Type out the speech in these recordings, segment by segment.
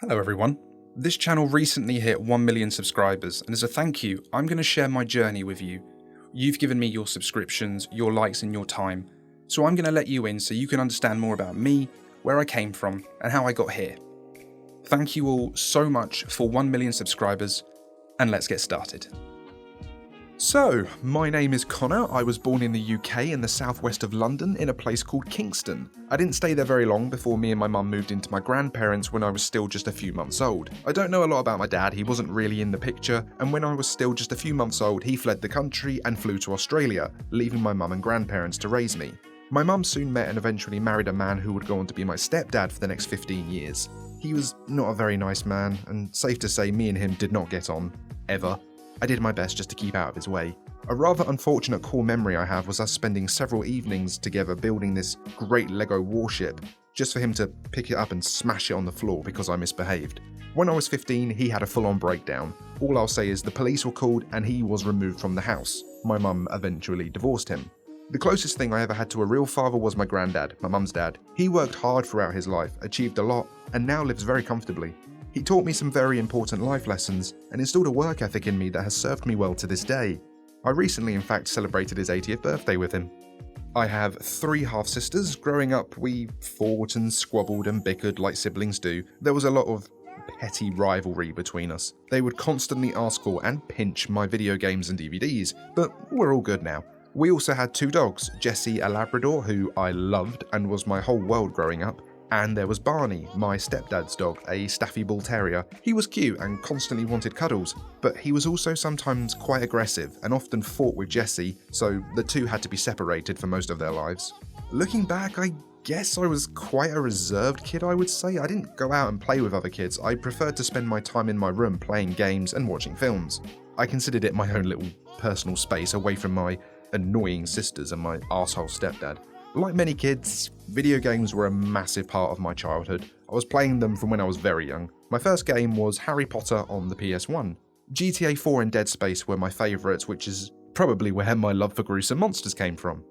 Hello everyone. This channel recently hit 1 million subscribers, and as a thank you, I'm going to share my journey with you. You've given me your subscriptions, your likes and your time, so I'm going to let you in so you can understand more about me, where I came from, and how I got here. Thank you all so much for 1 million subscribers, and let's get started. So, my name is Connor. I was born in the UK in the southwest of London in a place called Kingston. I didn't stay there very long before me and my mum moved into my grandparents when I was still just a few months old. I don't know a lot about my dad, he wasn't really in the picture, and when I was still just a few months old he fled the country and flew to Australia, leaving my mum and grandparents to raise me. My mum soon met and eventually married a man who would go on to be my stepdad for the next 15 years. He was not a very nice man, and safe to say me and him did not get on, ever. I did my best just to keep out of his way. A rather unfortunate core memory I have was us spending several evenings together building this great Lego warship, just for him to pick it up and smash it on the floor because I misbehaved. When I was 15, he had a full-on breakdown. All I'll say is the police were called and he was removed from the house. My mum eventually divorced him. The closest thing I ever had to a real father was my granddad, my mum's dad. He worked hard throughout his life, achieved a lot, and now lives very comfortably. He taught me some very important life lessons and instilled a work ethic in me that has served me well to this day. I recently in fact celebrated his 80th birthday with him. I have 3 half-sisters. Growing up we fought and squabbled and bickered like siblings do. There was a lot of petty rivalry between us. They would constantly ask for and pinch my video games and DVDs, but we're all good now. We also had 2 dogs, Jessie a Labrador, who I loved and was my whole world growing up, and there was Barney, my stepdad's dog, a Staffy Bull Terrier. He was cute and constantly wanted cuddles, but he was also sometimes quite aggressive and often fought with Jessie, so the two had to be separated for most of their lives. Looking back, I guess I was quite a reserved kid, I would say. I didn't go out and play with other kids. I preferred to spend my time in my room playing games and watching films. I considered it my own little personal space away from my annoying sisters and my arsehole stepdad. Like many kids, video games were a massive part of my childhood. I was playing them from when I was very young. My first game was Harry Potter on the PS1. GTA 4 and Dead Space were my favourites, which is probably where my love for gruesome monsters came from.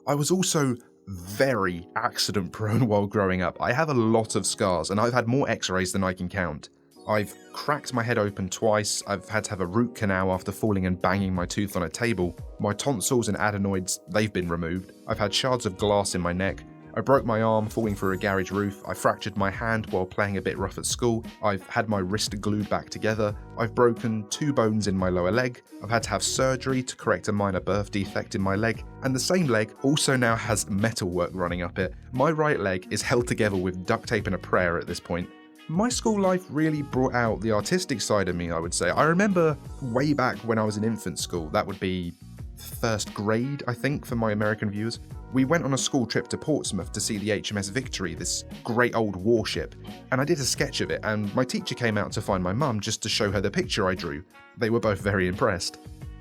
I was also very accident prone while growing up. I have a lot of scars and I've had more x-rays than I can count. I've cracked my head open twice, I've had to have a root canal after falling and banging my tooth on a table, my tonsils and adenoids, they've been removed, I've had shards of glass in my neck, I broke my arm falling through a garage roof, I fractured my hand while playing a bit rough at school, I've had my wrist glued back together, I've broken 2 bones in my lower leg, I've had to have surgery to correct a minor birth defect in my leg, and the same leg also now has metalwork running up it. My right leg is held together with duct tape and a prayer at this point. My school life really brought out the artistic side of me, I would say. I remember way back when I was in infant school, that would be 1st grade, I think, for my American viewers. We went on a school trip to Portsmouth to see the HMS Victory, this great old warship, and I did a sketch of it, and my teacher came out to find my mum just to show her the picture I drew. They were both very impressed.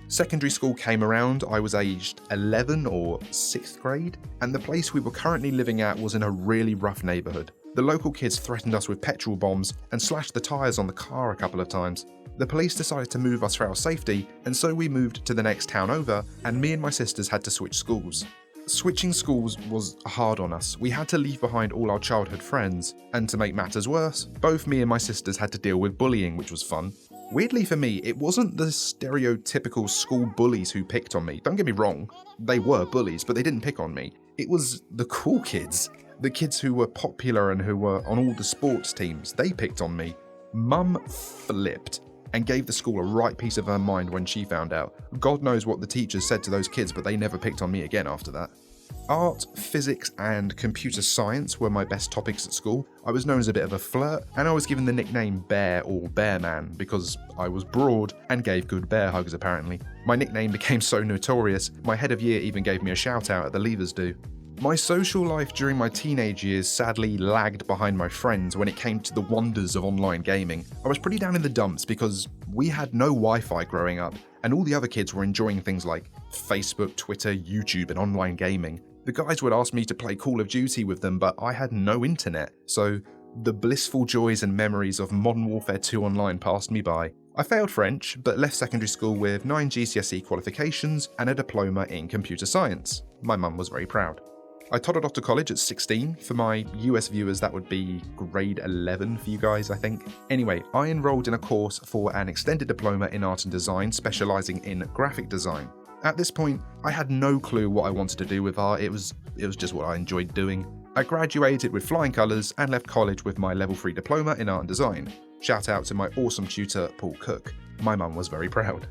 Secondary school came around, I was aged 11 or 6th grade, and the place we were currently living at was in a really rough neighbourhood. The local kids threatened us with petrol bombs and slashed the tyres on the car a couple of times. The police decided to move us for our safety, and so we moved to the next town over, and me and my sisters had to switch schools. Switching schools was hard on us. We had to leave behind all our childhood friends, and to make matters worse, both me and my sisters had to deal with bullying, which was fun. Weirdly for me, it wasn't the stereotypical school bullies who picked on me. Don't get me wrong, they were bullies, but they didn't pick on me. It was the cool kids. The kids who were popular and who were on all the sports teams, they picked on me. Mum flipped and gave the school a right piece of her mind when she found out. God knows what the teachers said to those kids, but they never picked on me again after that. Art, physics and computer science were my best topics at school. I was known as a bit of a flirt, and I was given the nickname Bear or Bear Man because I was broad and gave good bear hugs apparently. My nickname became so notorious, my head of year even gave me a shout out at the Leavers Do. My social life during my teenage years sadly lagged behind my friends when it came to the wonders of online gaming. I was pretty down in the dumps because we had no Wi-Fi growing up, and all the other kids were enjoying things like Facebook, Twitter, YouTube and online gaming. The guys would ask me to play Call of Duty with them, but I had no internet, so the blissful joys and memories of Modern Warfare 2 Online passed me by. I failed French, but left secondary school with 9 GCSE qualifications and a diploma in computer science. My mum was very proud. I toddled off to college at 16. For my US viewers, that would be grade 11 for you guys, I think. Anyway, I enrolled in a course for an extended diploma in art and design, specialising in graphic design. At this point, I had no clue what I wanted to do with art. It was just what I enjoyed doing. I graduated with flying colours and left college with my level 3 diploma in art and design. Shout out to my awesome tutor, Paul Cook. My mum was very proud.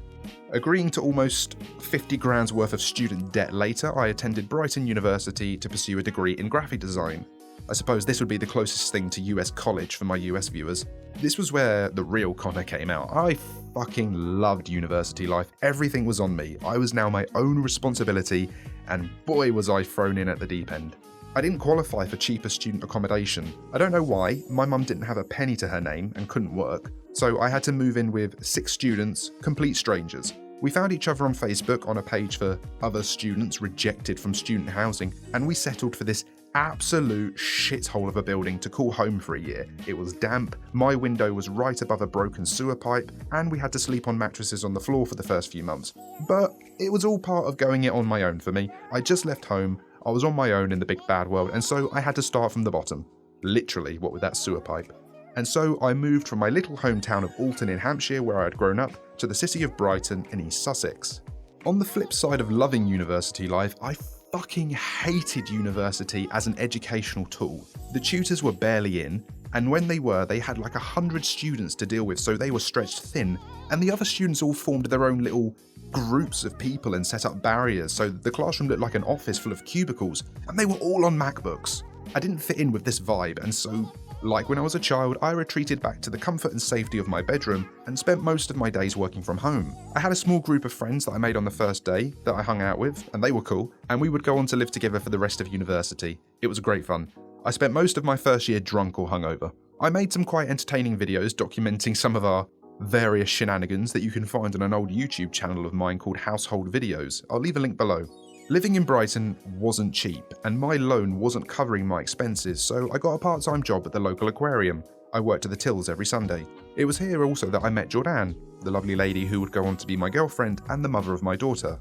Agreeing to almost 50 grand's worth of student debt later, I attended Brighton University to pursue a degree in graphic design. I suppose this would be the closest thing to US college for my US viewers. This was where the real Connor came out. I fucking loved university life. Everything was on me. I was now my own responsibility, and boy was I thrown in at the deep end. I didn't qualify for cheaper student accommodation. I don't know why. My mum didn't have a penny to her name and couldn't work, so I had to move in with 6 students, complete strangers. We found each other on Facebook on a page for other students rejected from student housing, and we settled for this absolute shithole of a building to call home for a year. It was damp, my window was right above a broken sewer pipe, and we had to sleep on mattresses on the floor for the first few months. But it was all part of going it on my own for me. I just left home, I was on my own in the big bad world, and so I had to start from the bottom. Literally, what with that sewer pipe. And so I moved from my little hometown of Alton in Hampshire, where I had grown up, to the city of Brighton in East Sussex. On the flip side of loving university life, I fucking hated university as an educational tool. The tutors were barely in, and when they were, they had like 100 students to deal with, so they were stretched thin, and the other students all formed their own little groups of people and set up barriers, so the classroom looked like an office full of cubicles, and they were all on MacBooks. I didn't fit in with this vibe, and so, like when I was a child, I retreated back to the comfort and safety of my bedroom and spent most of my days working from home. I had a small group of friends that I made on the first day that I hung out with, and they were cool, and we would go on to live together for the rest of university. It was great fun. I spent most of my first year drunk or hungover. I made some quite entertaining videos documenting some of our various shenanigans that you can find on an old YouTube channel of mine called Household Videos. I'll leave a link below. Living in Brighton wasn't cheap, and my loan wasn't covering my expenses, so I got a part-time job at the local aquarium. I worked at the tills every Sunday. It was here also that I met Jordan, the lovely lady who would go on to be my girlfriend and the mother of my daughter.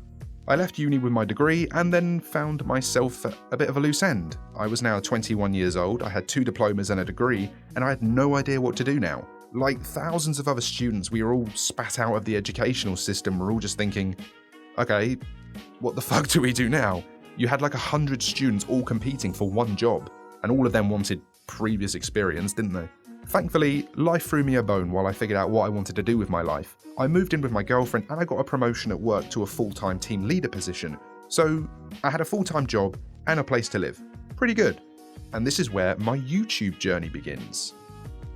I left uni with my degree and then found myself at a bit of a loose end. I was now 21 years old, I had 2 diplomas and a degree, and I had no idea what to do now. Like thousands of other students, we were all spat out of the educational system. We're all just thinking, okay, what the fuck do we do now? You had like 100 students all competing for one job, and all of them wanted previous experience, didn't they? Thankfully, life threw me a bone while I figured out what I wanted to do with my life. I moved in with my girlfriend and I got a promotion at work to a full-time team leader position. So I had a full-time job and a place to live. Pretty good. And this is where my YouTube journey begins.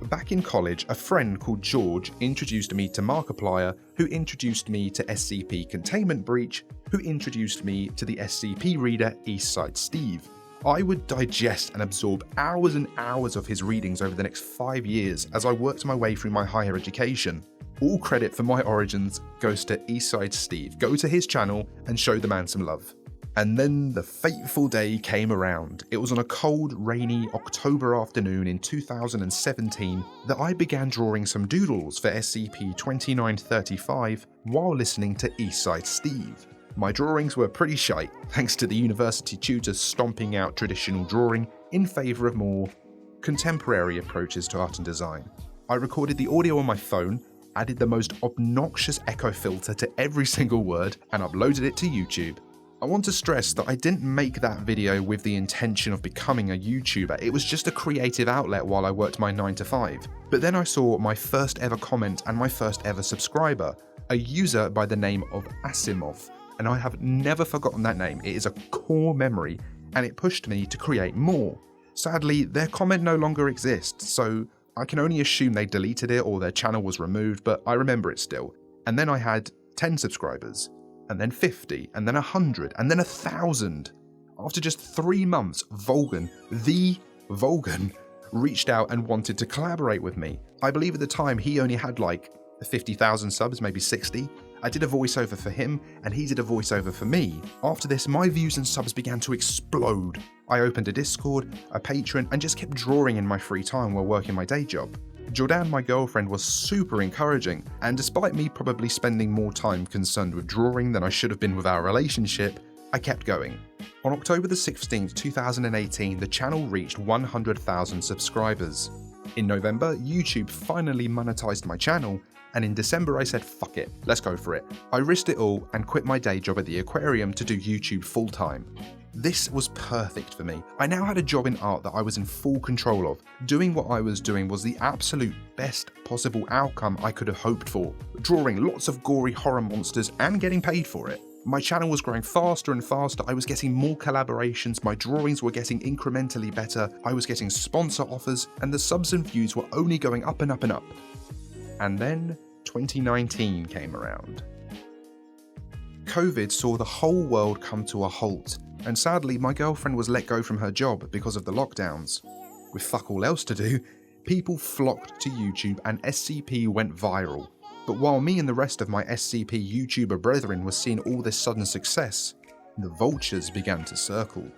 Back in college, a friend called George introduced me to Markiplier, who introduced me to SCP Containment Breach, who introduced me to the SCP reader Eastside Steve. I would digest and absorb hours and hours of his readings over the next 5 years as I worked my way through my higher education. All credit for my origins goes to Eastside Steve. Go to his channel and show the man some love. And then the fateful day came around. It was on a cold, rainy October afternoon in 2017 that I began drawing some doodles for SCP-2935 while listening to Eastside Steve. My drawings were pretty shite, thanks to the university tutors stomping out traditional drawing in favour of more contemporary approaches to art and design. I recorded the audio on my phone, added the most obnoxious echo filter to every single word, and uploaded it to YouTube. I want to stress that I didn't make that video with the intention of becoming a YouTuber. It was just a creative outlet while I worked my 9 to 5. But then I saw my first ever comment and my first ever subscriber, a user by the name of Asimov, and I have never forgotten that name. It is a core memory, and it pushed me to create more. Sadly, their comment no longer exists, so I can only assume they deleted it or their channel was removed, but I remember it still. And then I had 10 subscribers. And then 50, and then 100, and then 1,000. After just 3 months, Volgan, reached out and wanted to collaborate with me. I believe at the time he only had like 50,000 subs, maybe 60. I did a voiceover for him, and he did a voiceover for me. After this, my views and subs began to explode. I opened a Discord, a Patreon, and just kept drawing in my free time while working my day job. Jordan, my girlfriend, was super encouraging, and despite me probably spending more time concerned with drawing than I should have been with our relationship, I kept going. On October the 16th, 2018, the channel reached 100,000 subscribers. In November, YouTube finally monetized my channel, and in December I said fuck it, let's go for it. I risked it all and quit my day job at the aquarium to do YouTube full time. This was perfect for me. I now had a job in art that I was in full control of. Doing what I was doing was the absolute best possible outcome I could have hoped for. Drawing lots of gory horror monsters and getting paid for it. My channel was growing faster and faster, I was getting more collaborations, my drawings were getting incrementally better, I was getting sponsor offers, and the subs and views were only going up and up and up. And then 2019 came around. COVID saw the whole world come to a halt, and sadly my girlfriend was let go from her job because of the lockdowns. With fuck all else to do, people flocked to YouTube and SCP went viral. But while me and the rest of my SCP YouTuber brethren were seeing all this sudden success, the vultures began to circle.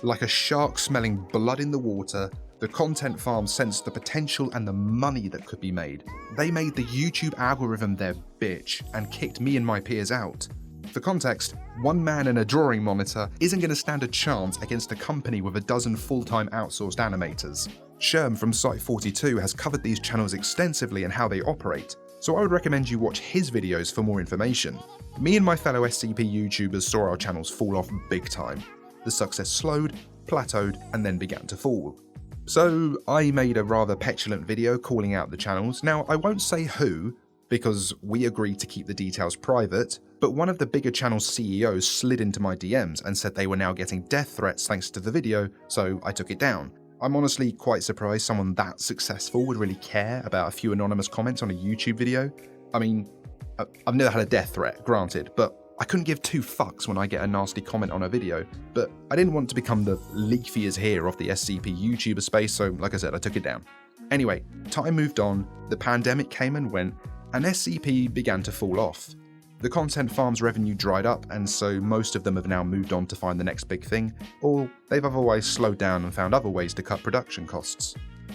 Like a shark smelling blood in the water, the content farm sensed the potential and the money that could be made. They made the YouTube algorithm their bitch and kicked me and my peers out. For context, one man and a drawing monitor isn't going to stand a chance against a company with a dozen full-time outsourced animators. Sherm from Site42 has covered these channels extensively and how they operate, so I would recommend you watch his videos for more information. Me and my fellow SCP YouTubers saw our channels fall off big time. The success slowed, plateaued, and then began to fall. So I made a rather petulant video calling out the channels. Now I won't say who, because we agreed to keep the details private, but one of the bigger channel's CEOs slid into my DMs and said they were now getting death threats thanks to the video, so I took it down. I'm honestly quite surprised someone that successful would really care about a few anonymous comments on a YouTube video. I mean, I've never had a death threat, granted, but I couldn't give two fucks when I get a nasty comment on a video. But I didn't want to become the leafy as hair of the SCP YouTuber space, so like I said, I took it down. Anyway, time moved on, the pandemic came and went, and SCP began to fall off. The content farm's revenue dried up, and so most of them have now moved on to find the next big thing, or they've otherwise slowed down and found other ways to cut production costs.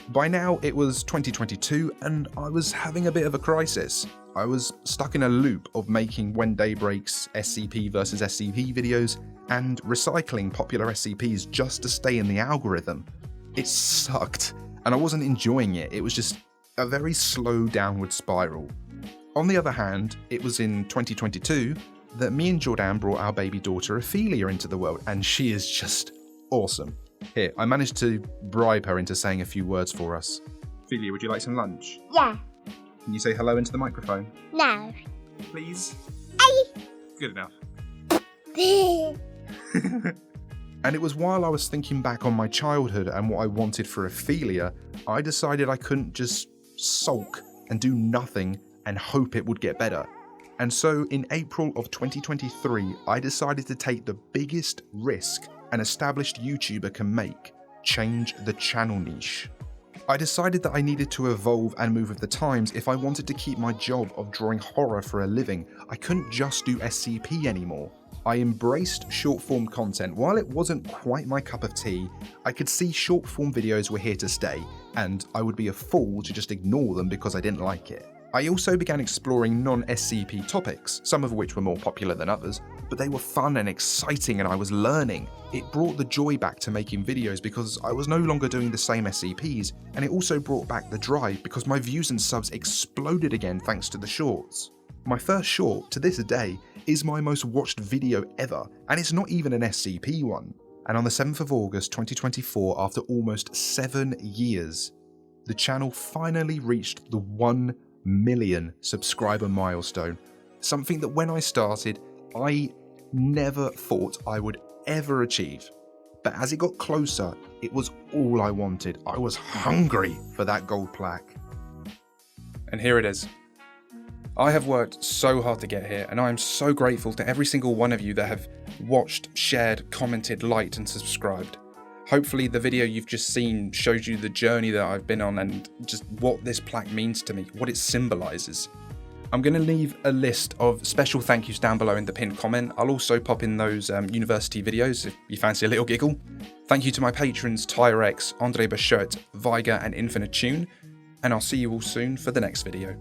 By now it was 2022 and I was having a bit of a crisis. I was stuck in a loop of making When Day Breaks SCP vs SCP videos and recycling popular SCPs just to stay in the algorithm. It sucked, and I wasn't enjoying it, it was just a very slow downward spiral. On the other hand, it was in 2022 that me and Jordan brought our baby daughter Ophelia into the world, and she is just awesome. Here, I managed to bribe her into saying a few words for us. Ophelia, would you like some lunch? Yeah. Can you say hello into the microphone? No. Please? Hey. Good enough. And it was while I was thinking back on my childhood and what I wanted for Ophelia, I decided I couldn't just sulk and do nothing and hope it would get better. And so in April of 2023, I decided to take the biggest risk an established YouTuber can make: change the channel niche. I decided that I needed to evolve and move with the times if I wanted to keep my job of drawing horror for a living. I couldn't just do SCP anymore. I embraced short-form content. While it wasn't quite my cup of tea, I could see short-form videos were here to stay, and I would be a fool to just ignore them because I didn't like it. I also began exploring non-SCP topics, some of which were more popular than others, but they were fun and exciting and I was learning. It brought the joy back to making videos because I was no longer doing the same SCPs, and it also brought back the drive because my views and subs exploded again thanks to the shorts. My first short, to this day, is my most watched video ever, and it's not even an SCP one. And on the 7th of August 2024, after almost 7 years, the channel finally reached the 1 million subscriber milestone, something that when I started, I never thought I would ever achieve. But as it got closer, it was all I wanted. I was hungry for that gold plaque. And here it is. I have worked so hard to get here, and I am so grateful to every single one of you that have watched, shared, commented, liked, and subscribed. Hopefully the video you've just seen shows you the journey that I've been on and just what this plaque means to me, what it symbolises. I'm going to leave a list of special thank yous down below in the pinned comment. I'll also pop in those university videos if you fancy a little giggle. Thank you to my patrons Tyrex, Andre Bachert, Viger and Infinite Tune, and I'll see you all soon for the next video.